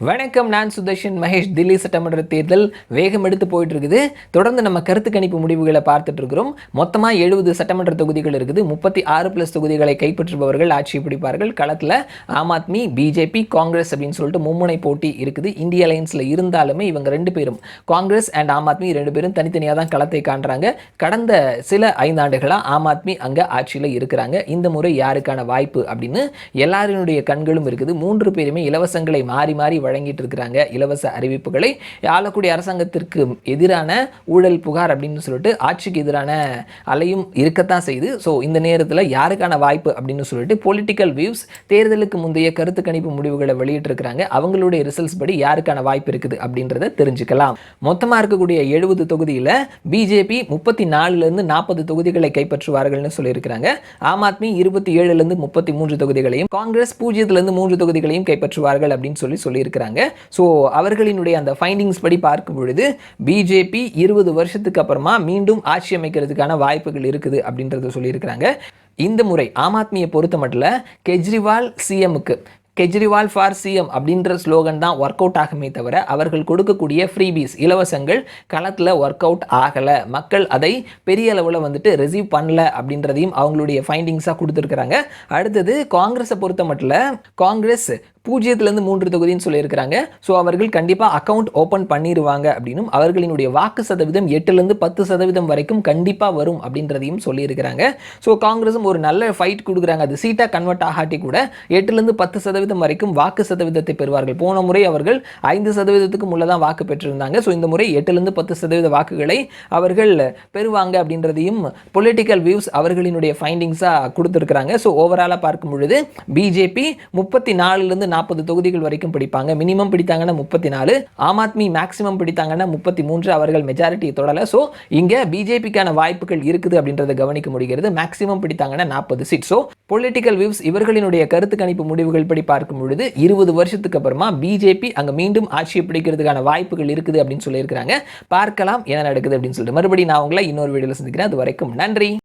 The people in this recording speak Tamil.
வணக்கம், நான் சுதர்ஷன் மகேஷ். தில்லி சட்டமன்ற தேர்தல் வேகம் எடுத்து போயிட்டு இருக்குது. தொடர்ந்து நம்ம கருத்து கணிப்பு முடிவுகளை பார்த்துட்டு இருக்கிறோம். மொத்தமாக 70 சட்டமன்ற தொகுதிகள் இருக்குது. 36+ தொகுதிகளை கைப்பற்றுபவர்கள் ஆட்சி பிடிப்பார்கள். களத்தில் ஆம் ஆத்மி, பிஜேபி, காங்கிரஸ் அப்படின்னு சொல்லிட்டு மும்முனை போட்டி இருக்குது. இந்திய அலையன்ஸில் இருந்தாலுமே இவங்க 2 பேரும், காங்கிரஸ் அண்ட் ஆம் ஆத்மி 2 பேரும் தனித்தனியாக தான் களத்தை காண்றாங்க. கடந்த சில 5 ஆண்டுகளாக ஆம் ஆத்மி அங்கே ஆட்சியில் இருக்கிறாங்க. இந்த முறை யாருக்கான வாய்ப்பு அப்படின்னு எல்லாருடைய கண்களும் இருக்குது. 3 பேருமே இலவசங்களை மாறி மாறி வழங்கிட்டு இருக்கிறாங்க. இலவச அறிவிப்புகளை ஆளக்கூடிய அரசாங்கத்திற்கு எதிரான ஊழல் புகார் அப்படின்னு சொல்லிட்டு ஆட்சிக்கு எதிரான அலையும் இருக்கத்தான் செய்து. ஸோ இந்த நேரத்தில் யாருக்கான வாய்ப்பு அப்படின்னு சொல்லிட்டு பொலிட்டிக்கல் வியூஸ் தேர்தலுக்கு முந்தைய கருத்து கணிப்பு முடிவுகளை வெளியிட்டிருக்கிறாங்க. அவங்களுடைய ரிசல்ட்ஸ் படி யாருக்கான வாய்ப்பு இருக்குது அப்படின்றத தெரிஞ்சுக்கலாம். மொத்தமாக இருக்கக்கூடிய 70 தொகுதியில் பிஜேபி 34லேருந்து 40 தொகுதிகளை கைப்பற்றுவார்கள்னு சொல்லியிருக்கிறாங்க. ஆம் ஆத்மி 27லேருந்து 33 தொகுதிகளையும், காங்கிரஸ் 0லேருந்து 3 தொகுதிகளையும் கைப்பற்றுவார்கள் அப்படின்னு சொல்லியிருக்கிறாங்க. ஸோ அவர்களினுடைய அந்த ஃபைண்டிங்ஸ் படி பார்க்கும் பொழுது பிஜேபி 20 வருஷத்துக்கு அப்புறமா மீண்டும் ஆட்சி அமைக்கிறதுக்கான வாய்ப்புகள் இருக்குது அப்படின்றத சொல்லியிருக்கிறாங்க. இந்த முறை ஆம் ஆத்மியை பொறுத்த மட்டும் கெஜ்ரிவால் சிஎம்முக்கு, கெஜ்ரிவால் ஃபார் சிஎம் அப்படின்ற ஸ்லோகன் தான் ஒர்க் அவுட் ஆகுமே தவிர அவர்கள் கொடுக்கக்கூடிய ஃப்ரீபீஸ், இலவசங்கள் களத்தில் ஒர்க் அவுட் ஆகலை. மக்கள் அதை பெரிய அளவில் ரிசீவ் பண்ணல அப்படின்றதையும் அவங்களுடைய ஃபைண்டிங்ஸாக கொடுத்துருக்குறாங்க. அடுத்தது காங்கிரஸை பொறுத்த மட்டும் காங்கிரஸ் 0லேருந்து 3 தொகுதின்னு சொல்லியிருக்கிறாங்க. ஸோ அவர்கள் கண்டிப்பாக அக்கௌண்ட் ஓப்பன் பண்ணிடுவாங்க அப்படின்னும் அவர்களினுடைய வாக்கு சதவீதம் 8லேருந்து 10% வரைக்கும் கண்டிப்பாக வரும் அப்படின்றதையும் சொல்லியிருக்கிறாங்க. ஸோ காங்கிரஸும் ஒரு நல்ல ஃபைட் கொடுக்குறாங்க. அது சீட்டாக கன்வெர்ட் ஆகாட்டி கூட 8லேருந்து 10% வரைக்கும் வாக்கு சதவீதத்தை பெறுவார்கள். போன முறை அவர்கள் 5%க்கு முள்ள தான் வாக்கு பெற்றிருந்தாங்க. ஸோ இந்த முறை 8லேருந்து 10% வாக்குகளை அவர்கள் பெறுவாங்க அப்படின்றதையும் பொலிட்டிக்கல் வியூஸ் அவர்களினுடைய ஃபைண்டிங்ஸாக கொடுத்துருக்குறாங்க. ஸோ ஓவராலாக பார்க்கும் பொழுது பிஜேபி 34லேருந்து 40 தொகுதிகள் வரைக்கும் பிடிப்பாங்க. Minimum பிடித்தாங்கன்னா 34, Aam Aadmi maximum பிடித்தாங்கன்னா 33. அவர்கள் மெஜாரிட்டி தொடல. ஸோ இங்கே பிஜேபிக்கான வாய்ப்புகள் இருக்குது அப்படின்றத கவனிக்க முடிகிறது. மேக்ஸிமம் பிடித்தாங்கன்னா 40 சீட். ஸோ பொலிட்டிக்கல் வியூஸ் இவர்களினுடைய கருத்து கணிப்பு முடிவுகள் படி பார்க்கும் பொழுது 20 வருஷத்துக்கு அப்புறமா பிஜேபி அங்கே மீண்டும் ஆட்சியை பிடிக்கிறதுக்கான வாய்ப்புகள் இருக்குது அப்படின்னு சொல்லியிருக்கிறாங்க. பார்க்கலாம் என்ன நடக்குது அப்படின்னு சொல்லிட்டு. மறுபடியும் நான் உங்களை இன்னொரு வீடியோவில் சந்திக்கிறேன். அது வரைக்கும் நன்றி.